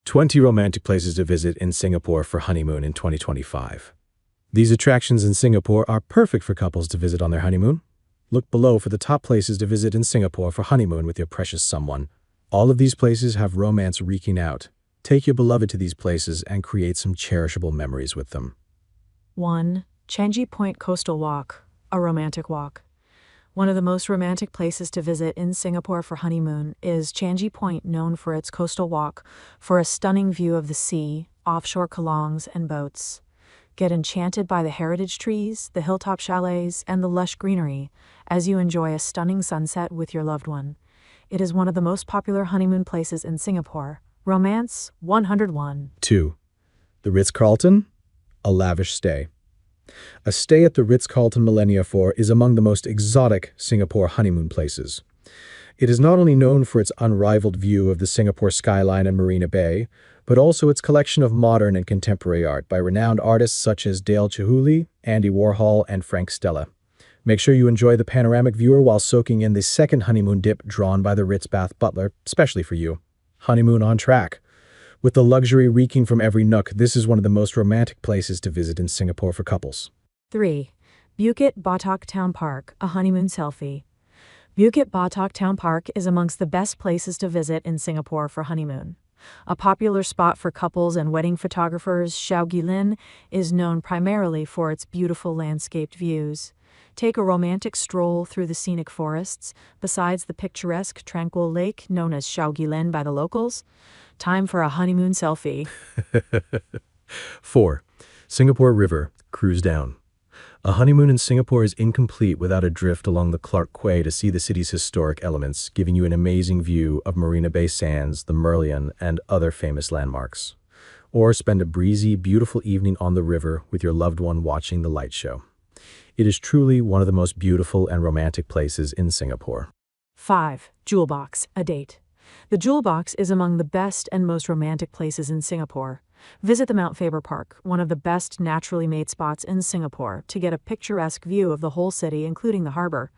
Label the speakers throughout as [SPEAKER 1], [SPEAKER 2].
[SPEAKER 1] 20 romantic places to visit in Singapore for honeymoon in 2025. These attractions in Singapore are perfect for couples to visit on their honeymoon. Look below for the top places to visit in Singapore for honeymoon with your precious someone. All of these places have romance reeking out. Take your beloved to these places and create some cherishable memories with them.
[SPEAKER 2] 1. Changi Point Coastal Walk, a romantic walk. One of the most romantic places to visit in Singapore for honeymoon is Changi Point, known for its coastal walk, for a stunning view of the sea, offshore kelongs, and boats. Get enchanted by the heritage trees, the hilltop chalets, and the lush greenery as you enjoy a stunning sunset with your loved one. It is one of the most popular honeymoon places in Singapore. Romance 101.
[SPEAKER 1] 2. The Ritz Carlton, a lavish stay. A stay at the Ritz Carlton Millenia is among the most exotic Singapore honeymoon places. It is not only known for its unrivaled view of the Singapore skyline and Marina Bay, but also its collection of modern and contemporary art by renowned artists such as Dale Chihuly, Andy Warhol, and Frank Stella. Make sure you enjoy the panoramic view while soaking in the second honeymoon dip drawn by the Ritz Bath butler, especially for you. Honeymoon on track. With the luxury reeking from every nook, this is one of the most romantic places to visit in Singapore for couples.
[SPEAKER 2] 3. Bukit Batok Town Park, a honeymoon selfie. Bukit Batok Town Park is amongst the best places to visit in Singapore for honeymoon. A popular spot for couples and wedding photographers, Shaogi Lin is known primarily for its beautiful landscaped views. Take a romantic stroll through the scenic forests, besides the picturesque tranquil lake known as Shaogi Lin by the locals. Time for a honeymoon selfie.
[SPEAKER 1] 4. Singapore River, cruise down. A honeymoon in Singapore is incomplete without a drift along the Clarke Quay to see the city's historic elements, giving you an amazing view of Marina Bay Sands, the Merlion, and other famous landmarks. Or spend a breezy, beautiful evening on the river with your loved one watching the light show. It is truly one of the most beautiful and romantic places in Singapore.
[SPEAKER 2] 5. Jewelbox, a date. The Jewelbox is among the best and most romantic places in Singapore. Visit the Mount Faber Park, one of the best naturally made spots in Singapore, to get a picturesque view of the whole city, including the harbor.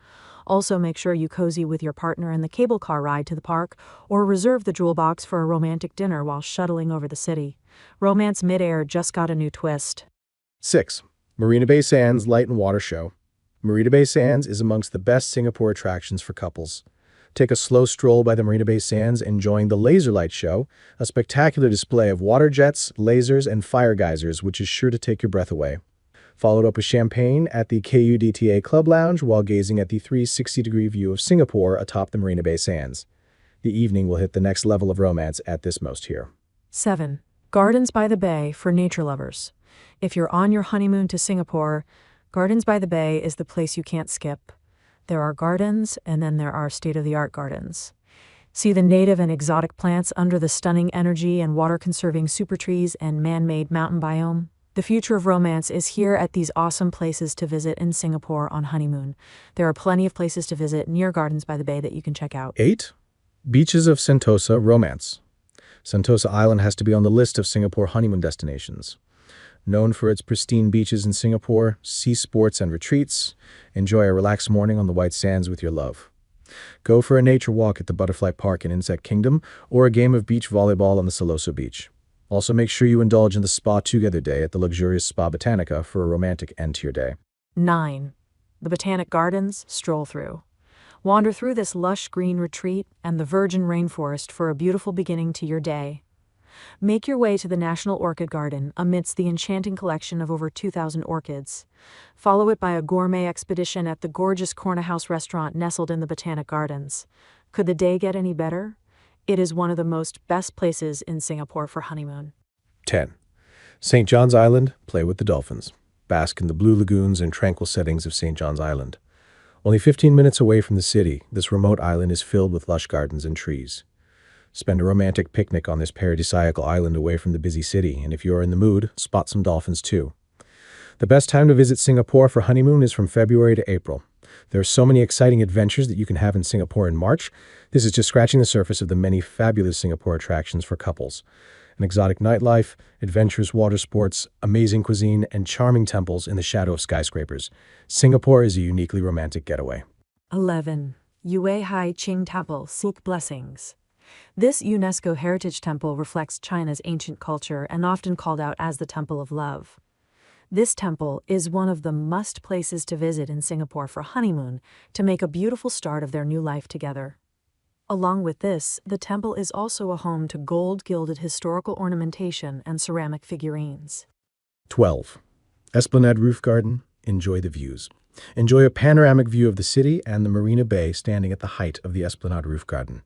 [SPEAKER 2] Also, make sure you cozy with your partner in the cable car ride to the park, or reserve the Jewelbox for a romantic dinner while shuttling over the city. Romance midair just got a new twist.
[SPEAKER 1] 6. Marina Bay Sands Light and Water Show. Marina Bay Sands is amongst the best Singapore attractions for couples. Take a slow stroll by the Marina Bay Sands, enjoying the Laser Light Show, a spectacular display of water jets, lasers, and fire geysers, which is sure to take your breath away. Followed up with champagne at the KUDTA Club Lounge while gazing at the 360-degree view of Singapore atop the Marina Bay Sands. The evening will hit the next level of romance at this most here.
[SPEAKER 2] 7. Gardens by the Bay for nature lovers. If you're on your honeymoon to Singapore, Gardens by the Bay is the place you can't skip. There are gardens, and then there are state-of-the-art gardens. See the native and exotic plants under the stunning energy and water-conserving super trees and man-made mountain biome. The future of romance is here at these awesome places to visit in Singapore on honeymoon. There are plenty of places to visit near Gardens by the Bay that you can check out.
[SPEAKER 1] 8. Beaches of Sentosa Romance. Sentosa Island has to be on the list of Singapore honeymoon destinations. Known for its pristine beaches in Singapore, sea sports and retreats, enjoy a relaxed morning on the white sands with your love. Go for a nature walk at the Butterfly Park in Insect Kingdom or a game of beach volleyball on the Siloso Beach. Also make sure you indulge in the Spa Together Day at the luxurious Spa Botanica for a romantic end to your day.
[SPEAKER 2] 9. The Botanic Gardens stroll through. Wander through this lush green retreat and the virgin rainforest for a beautiful beginning to your day. Make your way to the National Orchid Garden amidst the enchanting collection of over 2,000 orchids. Follow it by a gourmet expedition at the gorgeous Corner House restaurant nestled in the Botanic Gardens. Could the day get any better? It is one of the best places in Singapore for honeymoon.
[SPEAKER 1] 10. St. John's Island, play with the dolphins. Bask in the blue lagoons and tranquil settings of St. John's Island. Only 15 minutes away from the city, this remote island is filled with lush gardens and trees. Spend a romantic picnic on this paradisiacal island away from the busy city, and if you're in the mood, spot some dolphins too. The best time to visit Singapore for honeymoon is from February to April. There are so many exciting adventures that you can have in Singapore in March. This is just scratching the surface of the many fabulous Singapore attractions for couples. An exotic nightlife, adventurous water sports, amazing cuisine, and charming temples in the shadow of skyscrapers. Singapore is a uniquely romantic getaway.
[SPEAKER 2] 11. Yue Hai Ching Temple, seek blessings. This UNESCO heritage temple reflects China's ancient culture and often called out as the Temple of Love. This temple is one of the must places to visit in Singapore for honeymoon to make a beautiful start of their new life together. Along with this, the temple is also a home to gold-gilded historical ornamentation and ceramic figurines.
[SPEAKER 1] 12. Esplanade Roof Garden. Enjoy the views. Enjoy a panoramic view of the city and the Marina Bay standing at the height of the Esplanade Roof Garden.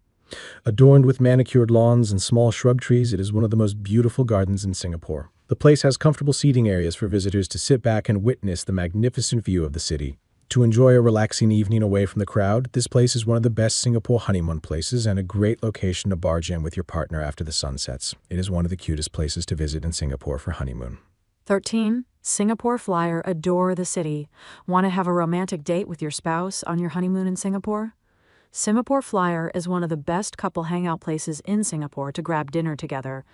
[SPEAKER 1] Adorned with manicured lawns and small shrub trees, it is one of the most beautiful gardens in Singapore. The place has comfortable seating areas for visitors to sit back and witness the magnificent view of the city. To enjoy a relaxing evening away from the crowd, this place is one of the best Singapore honeymoon places and a great location to barge in with your partner after the sun sets. It is one of the cutest places to visit in Singapore for honeymoon.
[SPEAKER 2] 13. Singapore Flyer. Adore the city. Want to have a romantic date with your spouse on your honeymoon in Singapore? Singapore Flyer is one of the best couple hangout places in Singapore to grab dinner together.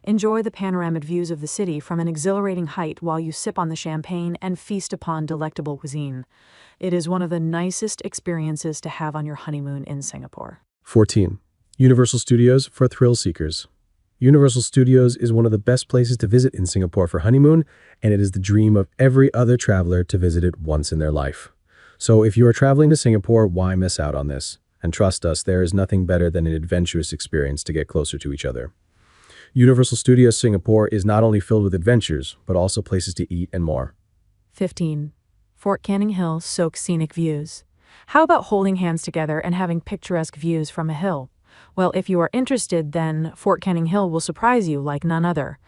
[SPEAKER 2] Enjoy the panoramic views of the city from an exhilarating height while you sip on the champagne and feast upon delectable cuisine. It is one of the nicest experiences to have on your honeymoon in Singapore.
[SPEAKER 1] 14. Universal Studios for thrill seekers. Universal Studios is one of the best places to visit in Singapore for honeymoon, and it is the dream of every other traveler to visit it once in their life. So if you are traveling to Singapore, why miss out on this? And trust us, there is nothing better than an adventurous experience to get closer to each other. Universal Studios Singapore is not only filled with adventures, but also places to eat and more.
[SPEAKER 2] 15. Fort Canning Hill. Soak scenic views. How about holding hands together and having picturesque views from a hill? Well, if you are interested, then Fort Canning Hill will surprise you like none other.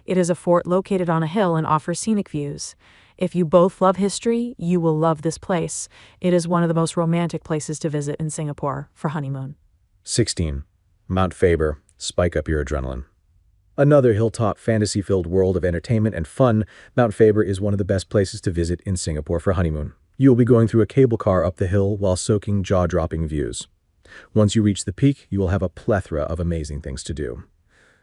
[SPEAKER 2] It is a fort located on a hill and offers scenic views. If you both love history, you will love this place. It is one of the most romantic places to visit in Singapore for honeymoon.
[SPEAKER 1] 16. Mount Faber. Spike up your adrenaline. Another hilltop fantasy-filled world of entertainment and fun, Mount Faber is one of the best places to visit in Singapore for honeymoon. You will be going through a cable car up the hill while soaking jaw-dropping views. Once you reach the peak, you will have a plethora of amazing things to do.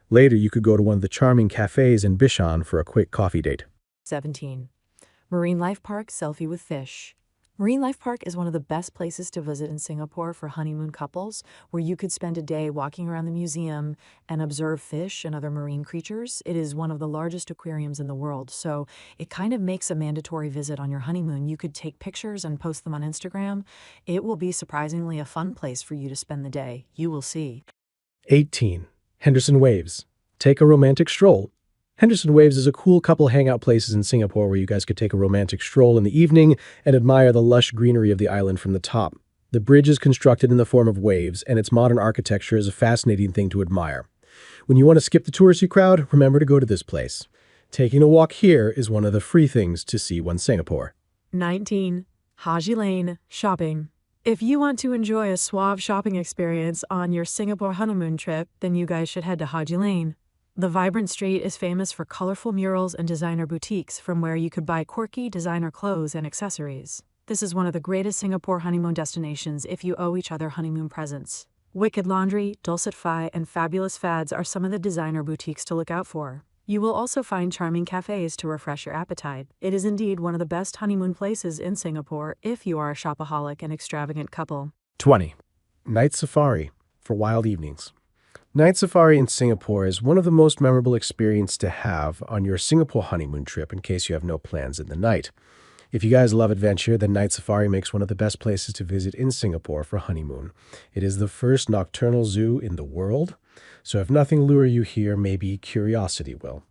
[SPEAKER 1] Later, you could go to one of the charming cafes in Bishan for a quick coffee date.
[SPEAKER 2] 17. Marine Life Park. Selfie with fish. Marine Life Park is one of the best places to visit in Singapore for honeymoon couples, where you could spend a day walking around the museum and observe fish and other marine creatures. It is one of the largest aquariums in the world, so it kind of makes a mandatory visit on your honeymoon. You could take pictures and post them on Instagram. It will be surprisingly a fun place for you to spend the day. You will see.
[SPEAKER 1] 18. Henderson Waves. Take a romantic stroll. Henderson Waves is a cool couple hangout places in Singapore where you guys could take a romantic stroll in the evening and admire the lush greenery of the island from the top. The bridge is constructed in the form of waves, and its modern architecture is a fascinating thing to admire. When you want to skip the touristy crowd, remember to go to this place. Taking a walk here is one of the free things to see when Singapore.
[SPEAKER 2] 19. Haji Lane. Shopping. If you want to enjoy a suave shopping experience on your Singapore honeymoon trip, then you guys should head to Haji Lane. The vibrant street is famous for colorful murals and designer boutiques from where you could buy quirky designer clothes and accessories. This is one of the greatest Singapore honeymoon destinations if you owe each other honeymoon presents. Wicked Laundry, Dulcet Fi, and Fabulous Fads are some of the designer boutiques to look out for. You will also find charming cafes to refresh your appetite. It is indeed one of the best honeymoon places in Singapore if you are a shopaholic and extravagant couple.
[SPEAKER 1] 20. Night Safari for wild evenings. Night Safari in Singapore is one of the most memorable experiences to have on your Singapore honeymoon trip in case you have no plans in the night. If you guys love adventure, then Night Safari makes one of the best places to visit in Singapore for honeymoon. It is the first nocturnal zoo in the world, so if nothing lure you here, maybe curiosity will.